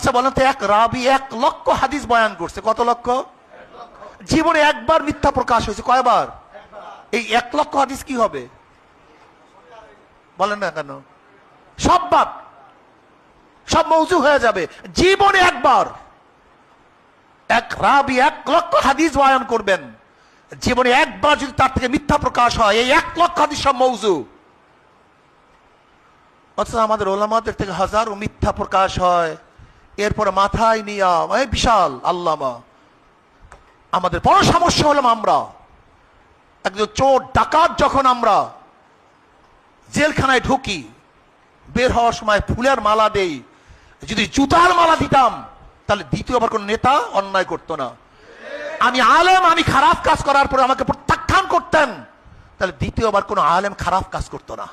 আচ্ছা বলেন তো, এক রাবি 1,00,000 হাদিস বয়ান করছে। কত লক্ষ? জীবনে একবার মিথ্যা প্রকাশ হয়েছে। কয়বার? এই 1,00,000 হাদিস কি হবে বলেন না কেন? সব বাদ, সব মৌজু হয়ে যাবে। জীবনে একবার এক রাবি 1,00,000 হাদিস বয়ান করবেন, জীবনে একবার যদি তার থেকে মিথ্যা প্রকাশ হয়, এই 1,00,000 হাদিস সব মৌজু। অথচ আমাদের ওলামাদের থেকে হাজারো মিথ্যা প্রকাশ হয়, এরপরে মাথায় নিয়া এই বিশাল আল্লামা। আমাদের বড় সমস্যা হলাম আমরা একজন চোর ডাকাত যখন আমরা জেলখানায় ঢুকি, বের হওয়ার সময় ফুলের মালা দেই। যদি জুতার মালা দিতাম তাহলে দ্বিতীয়বার কোন নেতা অন্যায় করতো না। আমি আলেম, আমি খারাপ কাজ করার পরে আমাকে প্রত্যাখ্যান করতেন, তাহলে দ্বিতীয়বার কোন আলেম খারাপ কাজ করতো না।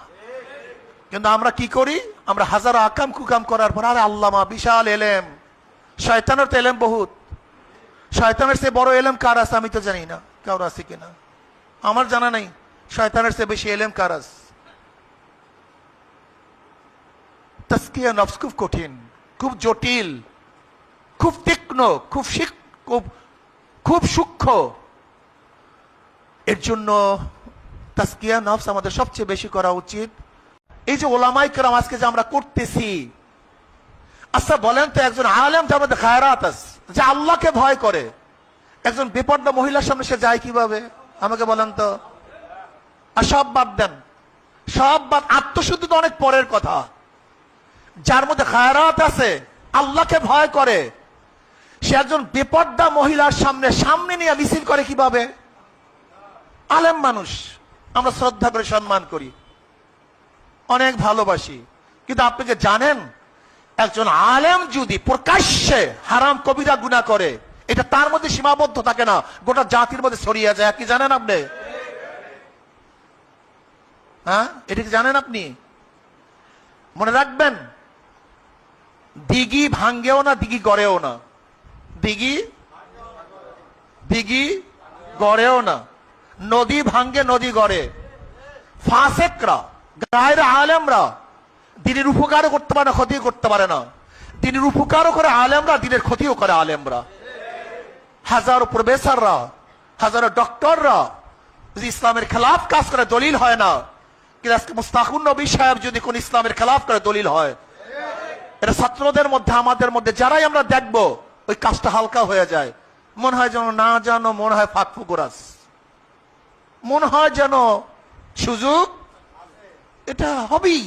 কিন্তু আমরা কি করি? আমরা হাজারো আকাম কুকাম করার পর, আরে আল্লামা বিশাল এলেম। শয়তানের তো এলেম বহুত। শয়তানের চেয়ে বড় এলেম কার আছে আমি তো জানি না, কার আছে কিনা আমার জানা নাই। শয়তানের চেয়ে বেশি এলেম কার আছে? তাজকিয়া নফস খুব কঠিন, খুব জটিল, খুব তীক্ষ্ণ, খুব সূক্ষ্ম। এর জন্য তাজকিয়া নফস আমাদের সবচেয়ে বেশি করা উচিত। এই যে ওলামায়ে কেরাম আজকে যে আমরা করতেছি, আচ্ছা বলেন তো, একজন আলেম যার মধ্যে খায়রাত আছে, যে আল্লাহকে ভয় করে, একজন বেপর্দা মহিলার সামনে সে যায় কিভাবে আমাকে বলেন তো? আর সব বাদ দেন, সব বাদ, আত্মশুদ্ধি তো অনেক পরের কথা। যার মধ্যে খায়রাত আছে, আল্লাহকে ভয় করে, সে একজন বেপর্দা মহিলার সামনে নিয়ে মিছিল করে কিভাবে? আলেম মানুষ, আমরা শ্রদ্ধা করে সম্মান করি, অনেক ভালোবাসি। কিন্তু আপনি কি জানেন, একজন আলেম যদি প্রকাশ্যে হারাম কবিরা গুনাহ করে, এটা তার মধ্যে সীমাবদ্ধ থাকে না, গোটা জাতির মধ্যে ছড়িয়ে যায়। কি জানেন আপনি? হ্যাঁ, এটা কি জানেন আপনি? মনে রাখবেন, দিঘি ভাঙ্গেও না, দিঘি গড়েও না। দিঘি গড়েও না, নদী ভাঙ্গে নদী গড়ে। ফাসেকরা, গায়ের আলেমরা দিনের উপকারও করতে পারে না, ক্ষতিও করতে পারে না। দিনের উপকারও করে আলেমরা, দিনের ক্ষতিও করে আলেমরা। হাজারো প্রফেসররা, হাজারো ডক্টররা যদি ইসলামের খেলাফ কাজ করে দলিল হয় না। কিন্তু আজকে মুস্তাকুন নবী সাহেব যদি কোন ইসলামের খেলাফ করে দলিল হয়, এটা ছাত্রদের মধ্যে, আমাদের মধ্যে যারাই আমরা দেখবো, ওই কাজটা হালকা হয়ে যায়। মনে হয় যেন না জানো, মনে হয় ফাঁক ফুকুরাস, মনে হয় যেন সুযোগ এটা হবেই।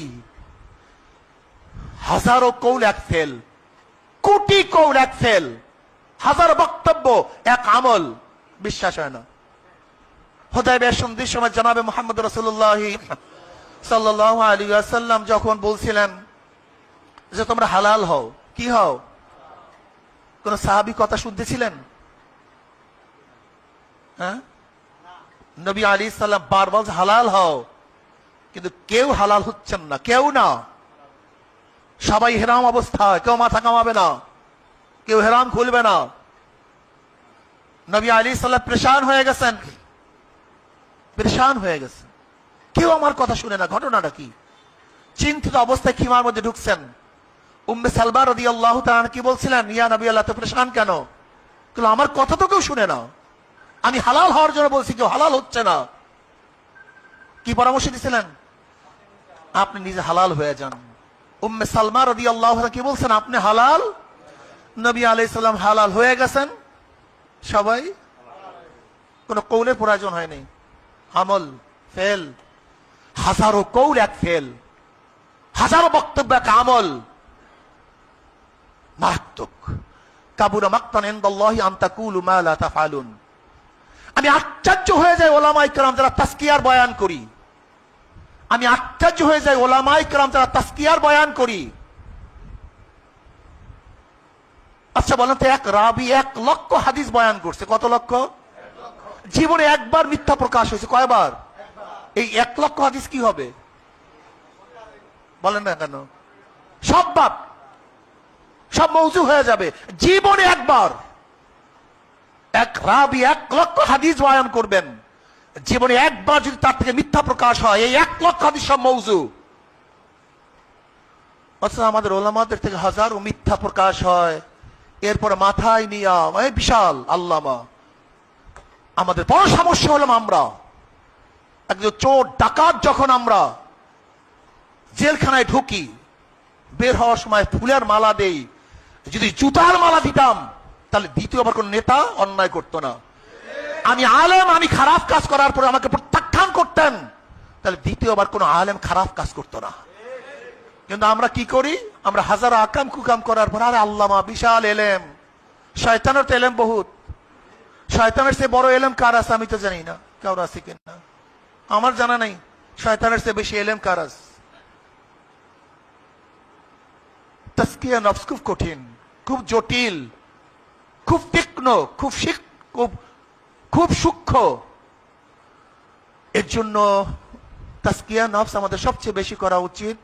হাজারো কৌল এক ফেল, কোটি কৌল এক ফেল, হাজারো বক্তব্য এক আমল। বিশ্বাস হয় না। হুদায়বিয়া সন্ধির সময় জনাবে মুহাম্মদ রাসূলুল্লাহ সাল্লাল্লাহু আলাইহি ওয়াসাল্লাম যখন বলছিলেন যে তোমরা হালাল হও, কি হও? কোন সাহাবী কথা শুনতেছিলেন? হ্যাঁ, নবী আলাইহিস সালাম বারবার হালাল হও, কিন্তু কেউ হালাল হচ্ছেন না, কেউ না। সবাই হেরাম অবস্থায়, কেউ মাথা কামাবে না, কেউ হেরাম খুলবে না। নবী আলাইহিস সালাম পরেশান হয়ে গেছেন, পরেশান হয়ে গেছেন, কেউ আমার কথা শুনে না। ঘটনাটা কি? চিন্তিত অবস্থায় খিমার মধ্যে ঢুকছেন। উম্মে সালমা রাদিয়াল্লাহু তাআলা কি বলছিলেন? ইয়া নবী আল্লাহ, তো পরেশান কেন? কিন্তু আমার কথা তো কেউ শুনে না, আমি হালাল হওয়ার জন্য বলছি, কেউ হালাল হচ্ছে না। কি পরামর্শ দিছিলেন? আপনি নিজে হালাল হয়ে যান। উম্মে সালমা রাদিয়াল্লাহু তাআলা কি বলছেন? আপনি হালাল। নবী আলাইহিস সালাম হালাল হয়ে গেছেন। সবাই, কোনো কৌলের প্রয়োজন হয়নি, আমল ফেল। হাজারো কৌল এক ফেল, হাজারো বক্তব্য এক আমল। মারাত্মক। কাবুরা মাকতান ইনদাল্লাহি আন তাকুলু মা লা তাফআলুন। আমি আশ্চর্য হয়ে যাই ওলামায়ে কেরাম যারা তাজকিয়ার বয়ান করি, আমি আশ্চর্য হয়ে যাই ওলামায়ে কেরাম যারা তাজকিয়ার বয়ান করি। আচ্ছা বলেন তো, এক রাবি 1,00,000 হাদিস বয়ান করছে। কত লক্ষ? জীবনে একবার মিথ্যা প্রকাশ হয়েছে। কয়বার? এই 1,00,000 হাদিস কি হবে বলেন না কেন? সব বাদ, সব মৌজু হয়ে যাবে। জীবনে একবার এক রাবি 1,00,000 হাদিস বয়ান করবেন, জীবনে একবার যদি তার থেকে মিথ্যা প্রকাশ হয়, এই 1,00,000 হাদিস সব মৌজু। অথচ আমাদের ওলামাদের থেকে হাজারো মিথ্যা প্রকাশ হয়। এরপর মাথায় নিয়া বিশাল আল্লামা। আমাদের বড় সমস্যা হলাম আমরা একজন চোর ডাকাত যখন আমরা জেলখানায় ঢুকি, বের হওয়ার সময় ফুলের মালা দেই, যদি জুতার মালা দিতাম তাহলে দ্বিতীয়বার কোন নেতা অন্যায় করতো না। আমি আলেম, আমি খারাপ কাজ করার পরে আমাকে প্রত্যাখ্যান করতেন, তাহলে দ্বিতীয়বার কোন আলেম খারাপ কাজ করতো না। কিন্তু আমরা কি করি? আমরা হাজার আকাম কুকাম করার পর আরে আল্লামা বিশাল এলেম। শয়তানের তো এলেম বহুত। শয়তানের চেয়ে বড় এলেম কার আছে আমি তো জানি না, কারোর আছে কিনা আমার জানা নাই। শয়তানের চেয়ে বেশি এলেম কার আছে? তাজকিয়া নফস খুব কঠিন, খুব জটিল, খুব তীক্ষ্ণ, খুব সূক্ষ্ম। এর জন্য তাজকিয়া নফস আমাদের সবচেয়ে বেশি করা উচিত।